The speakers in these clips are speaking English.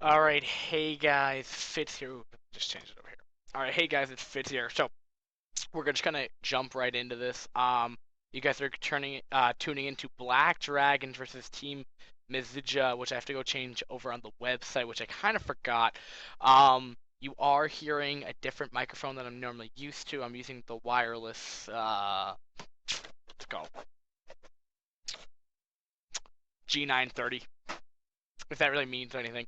Alright, hey guys, Fitz here. Ooh, just change it over here. Alright, hey guys, it's Fitz here. So, we're just gonna jump right into this. You guys are tuning into Black Dragons versus Team meSiJa, which I have to go change over on the website, which I kind of forgot. You are hearing a different microphone than I'm normally used to. I'm using the wireless, let's go, G930, if that really means anything.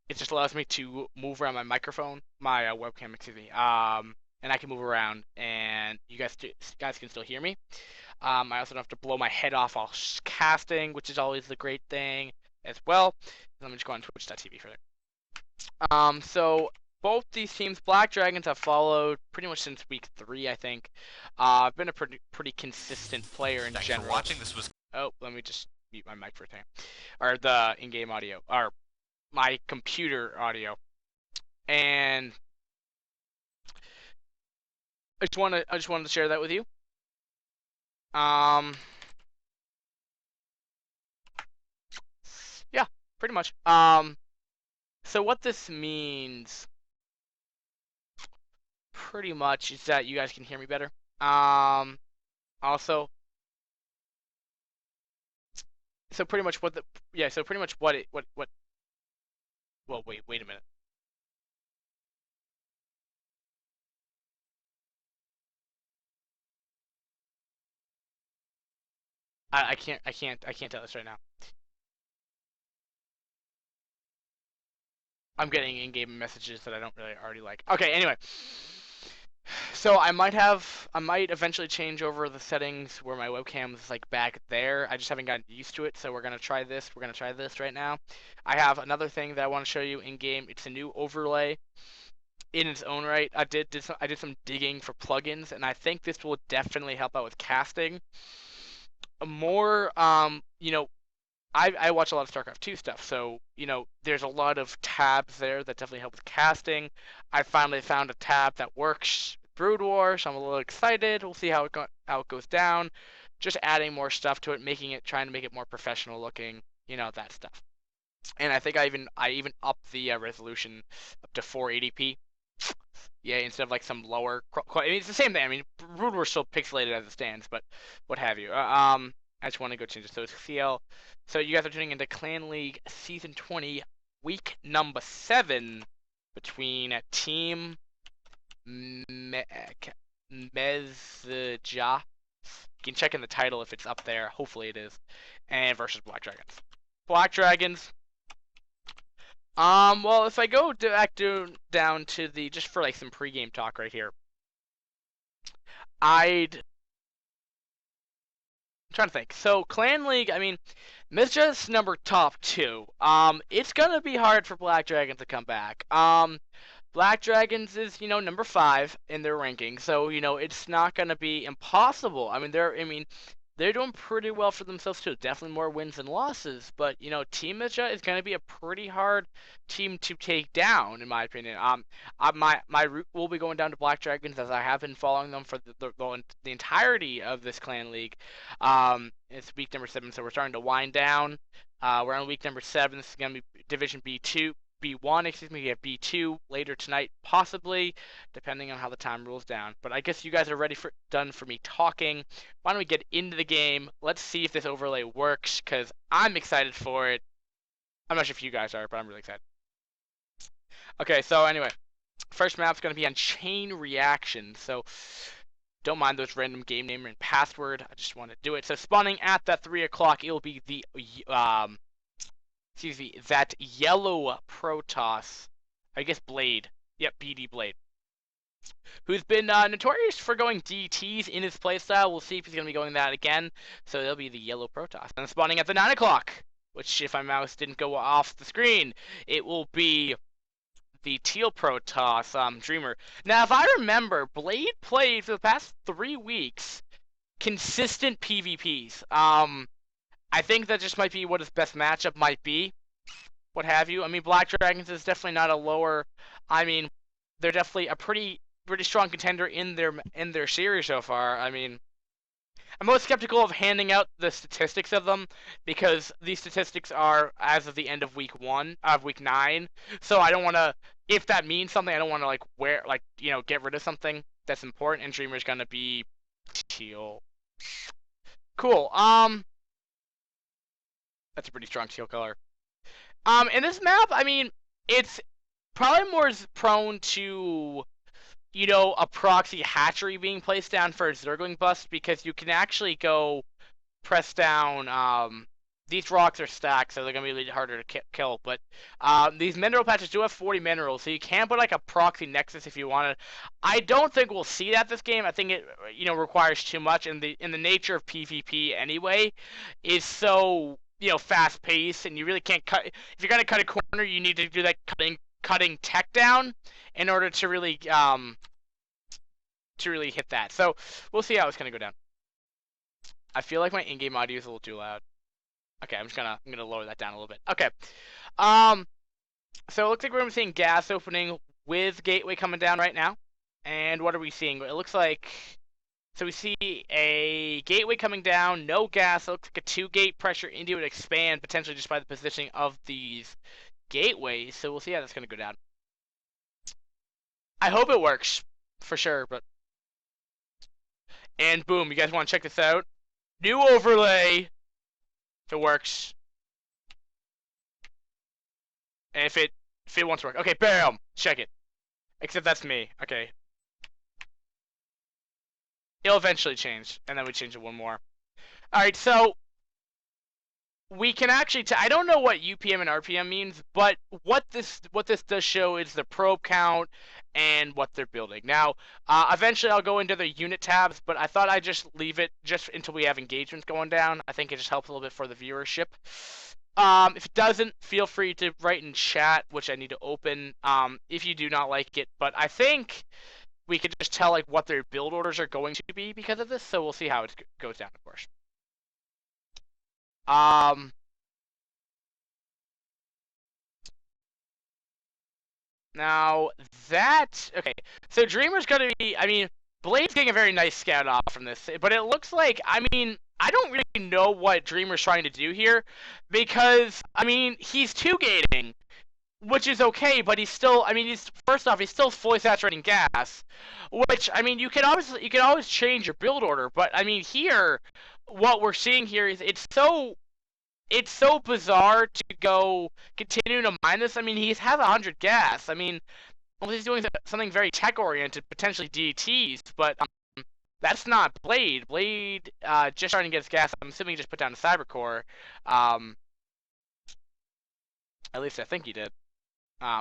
It just allows me to move around my microphone, my webcam, excuse me. And I can move around, and you guys can still hear me. I also don't have to blow my head off while casting, which is always the great thing as well. Let me just go on Twitch.tv for that. So both these teams, Black Dragons, have followed pretty much since week 3, I think. I've been a pretty consistent player in Thanks general. for watching. This was. Oh, let me just mute my mic for a second, or the in-game audio, or my computer audio, and I just wanted to share that with you. Yeah, pretty much. So what this means, pretty much, is that you guys can hear me better. Also, so pretty much what the so pretty much what it what. Well, wait a minute. I can't tell this right now. I'm getting in-game messages that I don't really already like. Okay, anyway. So I might eventually change over the settings where my webcam is like back there. I just haven't gotten used to it, so we're gonna try this. We're gonna try this right now. I have another thing that I want to show you in game. It's a new overlay in its own right. I did some digging for plugins, and I think this will definitely help out with casting. More, I watch a lot of StarCraft 2 stuff, so there's a lot of tabs there that definitely help with casting. I finally found a tab that works with Brood War, so I'm a little excited. We'll see how it goes down. Just adding more stuff to it, trying to make it more professional looking, that stuff. And I think I even upped the resolution up to 480p. Yeah, instead of like some lower. I mean, it's the same thing. I mean, Brood War still pixelated as it stands, but what have you. I just want to go change it. So it's CL. So you guys are tuning into Clan League Season 20, Week number 7, between Team meSiJa. You can check in the title if it's up there. Hopefully it is. And versus Black Dragons. Black Dragons. Well, if I go down to the, just for like some pregame talk right here, I'm trying to think. So Clan League, I mean, meSiJa's number top 2. It's gonna be hard for Black Dragons to come back. Black Dragons is, number 5 in their ranking, so it's not gonna be impossible. I mean, they're doing pretty well for themselves too. Definitely more wins than losses, but Team meSiJa is gonna be a pretty hard team to take down, in my opinion. My route will be going down to Black Dragons, as I have been following them for the entirety of this clan league. It's week number 7, so we're starting to wind down. We're on week number 7. This is gonna be Division B1, excuse me. We have B2 later tonight, possibly, depending on how the time rules down. But I guess you guys are done for me talking. Why don't we get into the game? Let's see if this overlay works, because I'm excited for it. I'm not sure if you guys are, but I'm really excited. Okay, so anyway, first map's going to be on Chain Reaction. So don't mind those random game name and password. I just want to do it. So spawning at that 3 o'clock, it'll be the that yellow Protoss, I guess Blade. Yep, BD Blade. Who's been notorious for going DTs in his playstyle. We'll see if he's going to be going that again. So they'll be the yellow Protoss. And spawning at the 9 o'clock, which if my mouse didn't go off the screen, it will be the teal Protoss, Dreamer. Now, if I remember, Blade played for the past 3 weeks consistent PvPs. I think that just might be what his best matchup might be. What have you. I mean, Black Dragons is definitely not a lower. I mean, they're definitely a pretty strong contender in their series so far. I mean, I'm most skeptical of handing out the statistics of them because these statistics are as of the end of week 9. So I don't want to. If that means something, I don't want to get rid of something that's important. And Dreamer's gonna be teal. Cool. That's a pretty strong teal color. In this map, I mean, it's probably more prone to, a proxy hatchery being placed down for a Zergling bust because you can actually go press down. These rocks are stacked, so they're gonna be a little harder to kill. But these mineral patches do have 40 minerals, so you can put like a proxy nexus if you wanted. I don't think we'll see that this game. I think it requires too much, and the nature of PvP anyway is so fast paced, and you really can't cut. If you're gonna cut a corner, you need to do that cutting tech down in order to really hit that. So we'll see how it's gonna go down. I feel like my in-game audio is a little too loud. Okay, I'm gonna lower that down a little bit. Okay. So it looks like we're gonna be seeing gas opening with gateway coming down right now. And what are we seeing? It looks like we see a gateway coming down, no gas. It looks like a 2-gate pressure into it expand potentially just by the positioning of these gateways. So we'll see how that's gonna go down. I hope it works for sure, but and boom, you guys want to check this out? New overlay. If it works. And if it wants to work. Okay, bam! Check it. Except that's me. Okay. It'll eventually change. And then we change it one more. Alright, so we can actually I don't know what UPM and RPM means, but what this does show is the probe count and what they're building. Now, eventually I'll go into the unit tabs, but I thought I'd just leave it just until we have engagements going down. I think it just helps a little bit for the viewership. If it doesn't, feel free to write in chat, which I need to open, if you do not like it. But I think we could just tell like what their build orders are going to be because of this, so we'll see how it goes down, of course. Now that okay, so Dreamer's gonna be. I mean, Blade's getting a very nice scout off from this, but it looks like I don't really know what Dreamer's trying to do here, because I mean he's 2-gating, which is okay, but he's still. I mean, he's still fully saturating gas, which I mean you can always change your build order, but I mean here, what we're seeing here is it's so bizarre to go continue to mine this. I mean, he has 100 gas. I mean, well, he's doing something very tech-oriented, potentially DTs, but that's not Blade. Blade just trying to get his gas. I'm assuming he just put down a Cybercore. At least I think he did.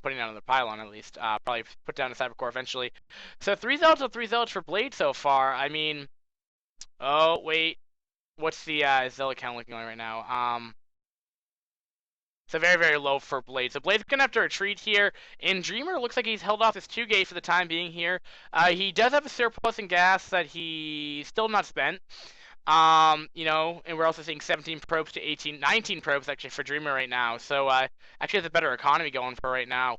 Putting down the pylon, at least. Probably put down a Cybercore eventually. So 3 zealots and 3 zealots for Blade so far. I mean, oh, wait. What's the zealot count looking like right now? So very, very low for Blade. So Blade's going to have to retreat here. And Dreamer looks like he's held off his 2-gate for the time being here. He does have a surplus in gas that he's still not spent. And we're also seeing 17 probes to 19 probes actually for Dreamer right now. So actually has a better economy going for right now.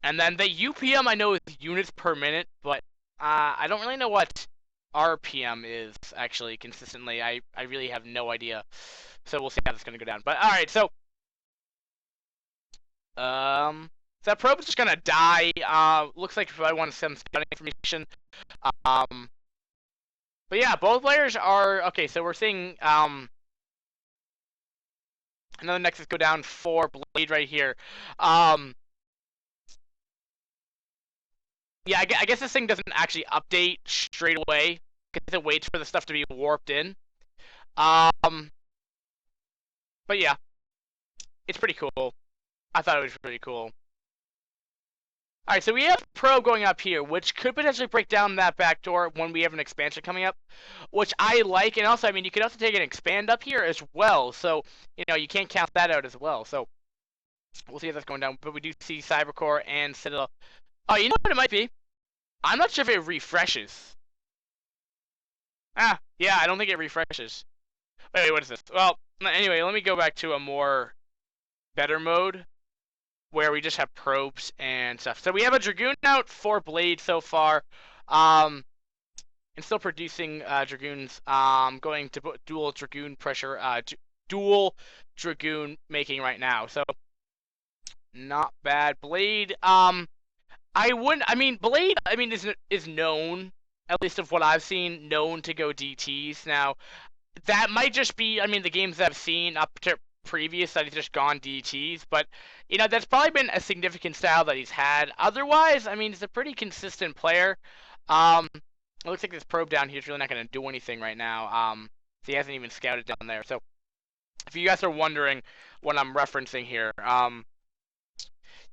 And then the UPM I know is units per minute, but I don't really know what RPM is actually consistently. I really have no idea. So we'll see how this is going to go down. But alright, so that probe is just going to die. Looks like I want to send scouting information. But yeah, both players are okay, so we're seeing another Nexus go down for Blade right here. Yeah, I guess this thing doesn't actually update straight away because it waits for the stuff to be warped in. But yeah, it's pretty cool. I thought it was pretty cool. Alright, so we have probe going up here, which could potentially break down that back door when we have an expansion coming up, which I like. And also, I mean, you could also take an expand up here as well. So, you can't count that out as well. So, we'll see if that's going down. But we do see Cybercore and Citadel. Oh, you know what it might be? I'm not sure if it refreshes. Yeah, I don't think it refreshes. Wait, what is this? Well, anyway, let me go back to a more better mode where we just have probes and stuff. So we have a Dragoon out for Blade so far. and still producing Dragoons. Going to dual Dragoon pressure, dual Dragoon making right now. So not bad. Blade. I wouldn't. I mean, Blade. I mean, is known, at least of what I've seen, known to go DTs. Now that might just be. I mean, the games that I've seen up to previous that he's just gone DTs, but that's probably been a significant style that he's had. Otherwise, I mean, he's a pretty consistent player. It looks like this probe down here is really not going to do anything right now. So he hasn't even scouted down there. So if you guys are wondering what I'm referencing here,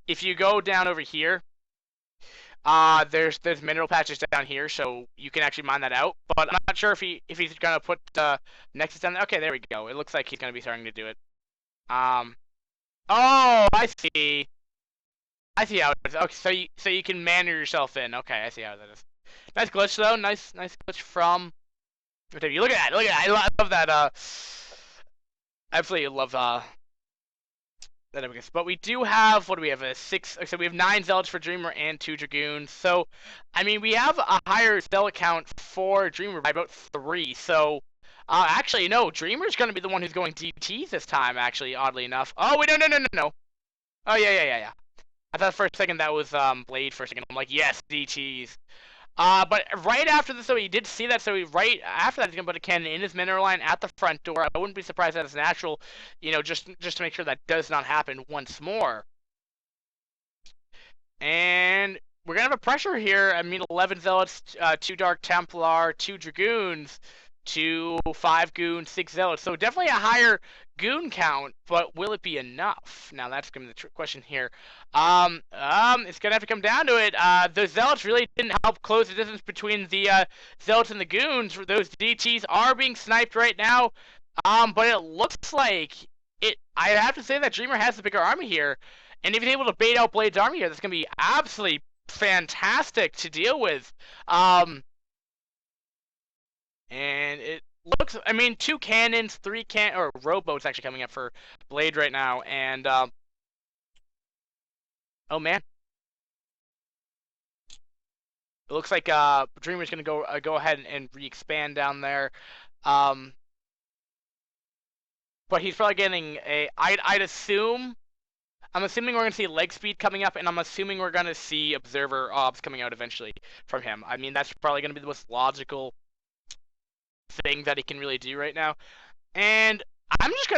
if you go down over here, there's mineral patches down here, so you can actually mine that out. But I'm not sure if he's gonna put Nexus down there. Okay, there we go. It looks like he's gonna be starting to do it. Oh, I see. I see how it is. Okay, so you can manner yourself in. Okay, I see how that is. Nice glitch though. Nice glitch from. You look at that. Look at that. I love that. Absolutely love that. But we do have, what do we have? A 6. So we have 9 zealots for Dreamer and 2 Dragoons. So, I mean, we have a higher zealot count for Dreamer by about 3. So, actually, no. Dreamer's going to be the one who's going DTs this time. Actually, oddly enough. Oh wait, no. Oh yeah. I thought for a second that was Blade for a second. I'm like, yes, DTs. But right after this, so he did see that. So right after that, he's gonna put a cannon in his mineral line at the front door. I wouldn't be surprised that it's natural, just to make sure that does not happen once more. And we're gonna have a pressure here. I mean, 11 zealots, 2 Dark Templar, 2 Dragoons, 2 5 goons, 6 zealots. So definitely a higher goon count, but will it be enough? Now that's gonna be the question here. It's gonna have to come down to it. The zealots really didn't help close the distance between the zealots and the goons. Those DTs are being sniped right now. But it looks like it. I have to say that Dreamer has the bigger army here, and if he's able to bait out Blade's army here, that's gonna be absolutely fantastic to deal with. And it looks, I mean, 2 cannons, 3 rowboats actually coming up for Blade right now, and oh man, it looks like Dreamer's gonna go ahead and re-expand down there, but he's probably getting a. I'd assume. I'm assuming we're gonna see leg speed coming up, and I'm assuming we're gonna see observer obs coming out eventually from him. I mean, that's probably gonna be the most logical thing that he can really do right now. And I'm just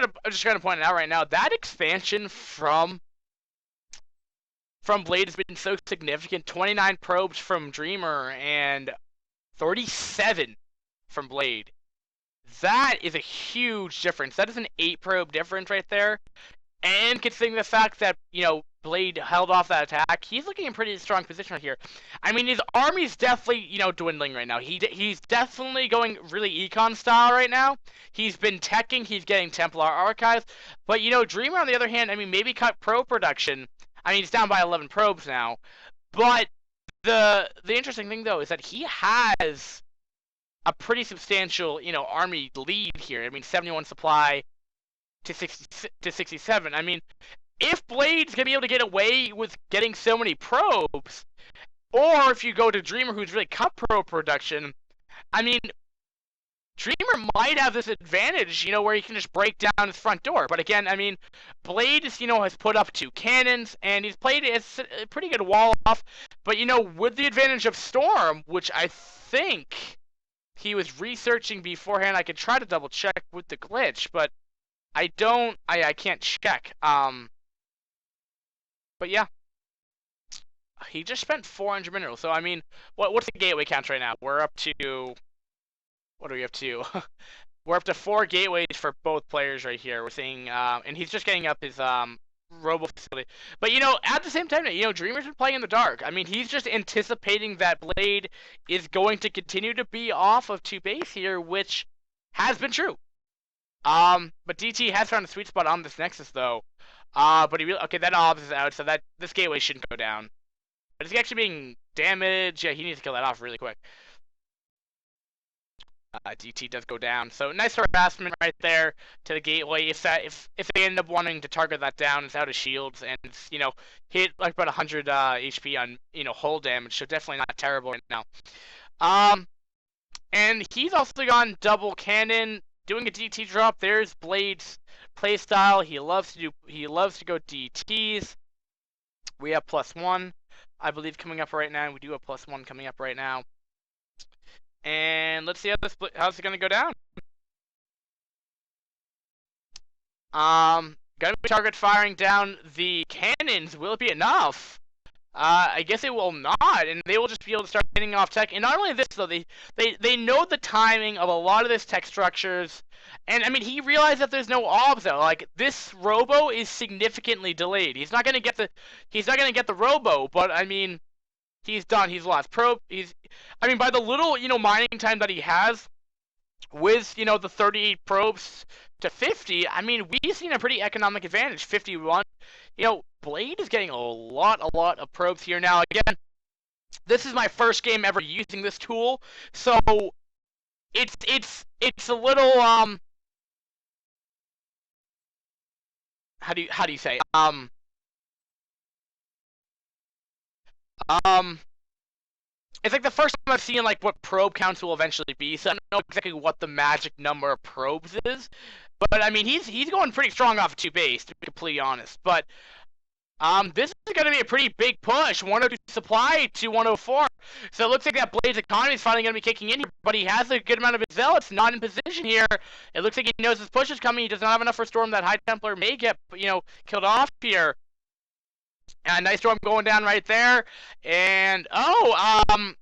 gonna point it out right now, that expansion from Blade has been so significant. 29 probes from Dreamer and 37 from Blade. That is a huge difference. That is an 8 probe difference right there. And considering the fact that, Blade held off that attack, he's looking in pretty strong position right here. I mean, his army's definitely, dwindling right now. He's definitely going really econ style right now. He's been teching, he's getting Templar archives. But, Dreamer, on the other hand, I mean, maybe cut probe production. I mean, he's down by 11 probes now. But the interesting thing, though, is that he has a pretty substantial, army lead here. I mean, 71 supply to 67. I mean, if Blade's gonna be able to get away with getting so many probes, or if you go to Dreamer, who's really cut probe production, I mean, Dreamer might have this advantage, where he can just break down his front door. But again, I mean, Blade is, has put up 2 cannons, and he's played a pretty good wall off. But, with the advantage of Storm, which I think he was researching beforehand, I could try to double check with the glitch, but I can't check. But yeah, he just spent 400 minerals. So I mean, what's the gateway count right now? We're up to, what are we up to? We're up to 4 gateways for both players right here. We're seeing, and he's just getting up his robo facility. But at the same time, Dreamer's been playing in the dark. I mean, he's just anticipating that Blade is going to continue to be off of 2 base here, which has been true. But DT has found a sweet spot on this Nexus though. But okay, that obs is out, so that this gateway shouldn't go down. But is he actually being damaged? Yeah, he needs to kill that off really quick. DT does go down, so nice harassment right there to the gateway. If they end up wanting to target that down, it's out of shields and it's, hit like about 100 HP on hull damage, so definitely not terrible right now. And he's also gone double cannon, doing a DT drop. There's Blade's playstyle. He loves to go DTs. We have +1, I believe, coming up right now. We do have +1 coming up right now. And let's see how's it gonna go down. Gonna be target firing down the cannons. Will it be enough? I guess it will not, and they will just be able to start hitting off tech. And not only this, though, they know the timing of a lot of this tech structures. And, I mean, he realized that there's no obs, though. Like, this robo is significantly delayed. He's not gonna get the robo, but, I mean, he's done. He's lost. I mean, by the little, mining time that he has, with, the 38 probes to 50, I mean, we've seen a pretty economic advantage. 51. Blade is getting a lot of probes here now. Again, this is my first game ever using this tool, so it's a little how do you say it's like the first time I've seen like what probe counts will eventually be, so I don't know exactly what the magic number of probes is. But I mean, he's going pretty strong off of 2 base, to be completely honest. But this is going to be a pretty big push. 102 supply to 104. So it looks like that Blade's economy is finally going to be kicking in here, but he has a good amount of his zealots not in position here. It looks like he knows his push is coming. He does not have enough for Storm. That High Templar may get, killed off here. And nice Storm going down right there. And, and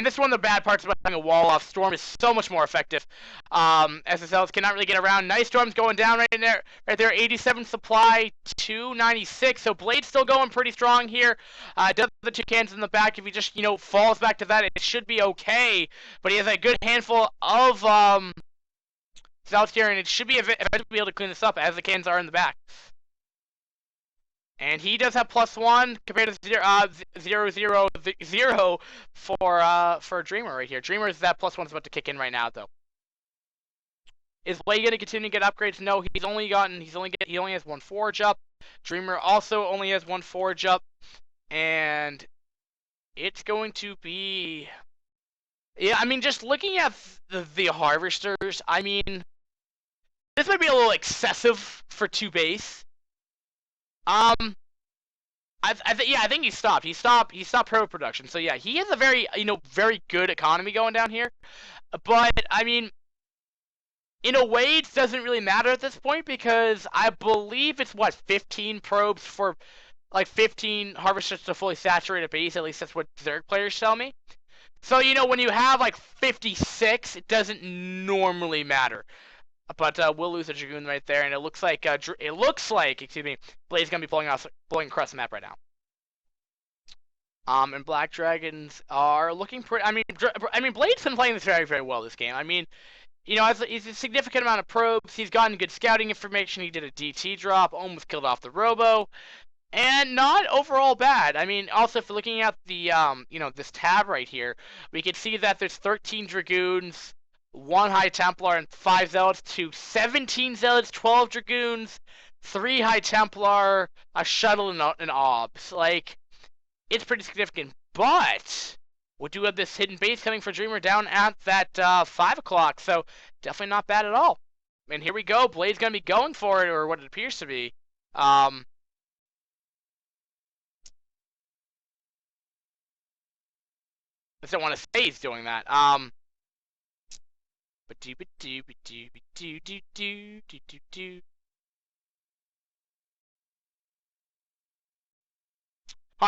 this is one of the bad parts about having a wall off. Storm is so much more effective. SSLs cannot really get around. Nice Storm's going down right there. 87 supply, 296. So Blade's still going pretty strong here. Does the 2 cans in the back. If he just, falls back to that, it should be okay. But he has a good handful of Zealots here, and it should be able to clean this up as the cans are in the back. And he does have +1 compared to 0 for Dreamer right here. Dreamer's that +1's about to kick in right now, though. Is Blade going to continue to get upgrades? No, he only has 1 forge up. Dreamer also only has 1 forge up, and it's going to be, yeah. I mean, just looking at the harvesters, I mean, this might be a little excessive for 2 base. I think he stopped. He stopped pro production. So yeah, he has a very very good economy going down here. But I mean, in a way, it doesn't really matter at this point because I believe it's 15 probes for like 15 harvesters to fully saturate a base. At least that's what Zerg players tell me. So when you have like 56, it doesn't normally matter. But we'll lose a Dragoon right there, and it looks like Blade's gonna be blowing across the map right now. And Black Dragons are looking pretty. I mean, Blade's been playing this very, very well this game. I mean, he's a significant amount of probes. He's gotten good scouting information. He did a DT drop, almost killed off the Robo, and not overall bad. I mean, also if you're looking at the this tab right here, we can see that there's 13 Dragoons, 1 High Templar, and 5 Zealots to 17 Zealots, 12 Dragoons, 3 High Templar, a Shuttle, and Obs. Like, it's pretty significant. But we do have this hidden base coming for Dreamer down at that 5 o'clock, so definitely not bad at all. And here we go. Blade's going to be going for it, or what it appears to be. I just don't want to say he's doing that. I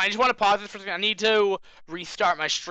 just want to pause this for a second. I need to restart my stream.